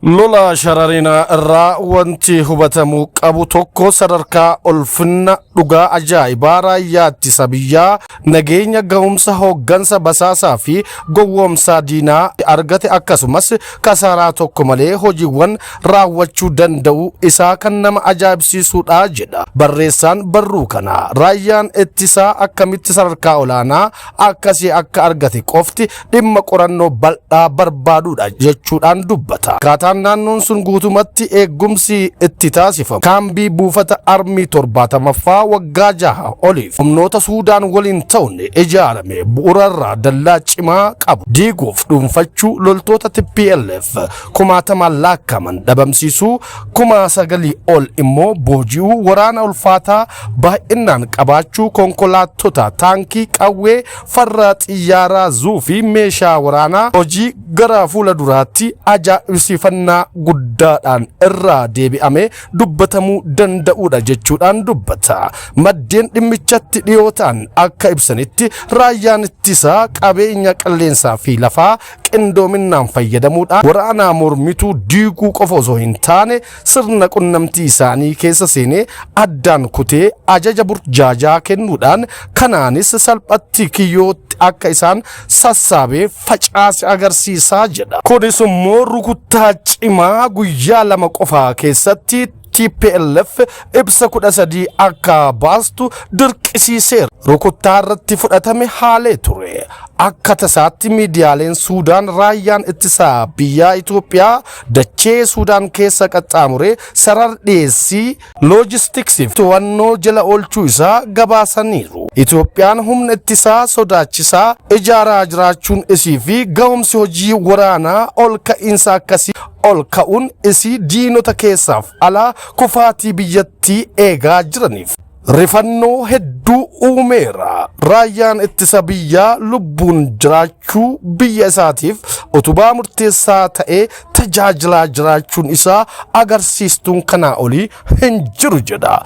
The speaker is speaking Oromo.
Lola shararina irraa wanti hubatamuu qabu tokko sadarkaa ulfinna dhugaa ajaa'ibaa raayyaa ittisa biyyaa nageenya ga'umsa hooggansa basaasaa fi gowwoomsaa diinaa argate akkasumas kasaaraa tokko malee hojiiwwan raawwachuu danda'u isaa kan nama ajaa'ibsiisudha jedha barreessaan barruu kana. Raayyaan ittisaa akkamitti sadarkaa olaanaa akkasii akka argate qofti dhimma qorannoo bal'aa barbaaduudha jechuudhaan dubbata. Naannoon sun guutumatti eegumsi itti taasifamu kaambii buufata armii 70ffaa waggaa 6 oliif humnoota Suudaan waliin ta'uun ijaarame bu'uurarraa dallaa cimaa qabu diiguuf dhuunfachuu loltoota TPLF 1000 lakkaa'aman dhabamsiisuu 9,000 ol immoo booji'uu waraana ulfaataa baay'inaan qabaachuu konkolaattota taankii qawwee farra xiyyaaraa zuufi meeshaa waraanaa hojii gara fuula duraatti ajaa'ibsiifannaa guddaadhaan irraa deebi'amee dubbatamuu danda'uudha jechuudhaan dubbata. Maddeen dhimmichatti dhiyootaan akka ibsanitti raayyaan ittisaa qabeenya qilleensaa fi lafaa qindoominaan fayyadamuudhaan waraana mormituu diiguu qofa osoo hin taane sirna qunnamtii isaanii keessa seenee addaan kutee ajaja burjaajaa kennuudhaan kanaanis salphatti kiyyootti akka isaan sassaabee facaase agarsiisaa jedha. Kunis immoo rukuttaa cimaa guyyaa 2 qofaa keessatti TPLF ibsa 13 akka baastu dirqisiiseera. Rukuttaa irratti fudhatame haalee ture. Akka tasaatti miidiyaaleen Suudaan raayyaan ittisaa biyyaa Itoophiyaa dachee Suudaan keessa qaxxaamuree sarara dhiyeessii loojistiksiif to'annoo jala oolchuu isaa gabaasaniiru. Itoophiyaan humna ittisaa sodaachisaa ijaaraa jiraachuun isii fi ga'umsi hojii waraanaa ol ka'iinsa akkasii ol ka'uun isii diinota keessaaf alaa kufaatii biyyattii eegaa jiraniif rifannoo hedduu uumeera. Raayyaan ittisa biyyaa lubbuun jiraachuu biyya isaatiif utubaa murteessaa ta'ee tajaajilaa jiraachuun isaa agarsiistuun kanaa olii hin jiru jedha.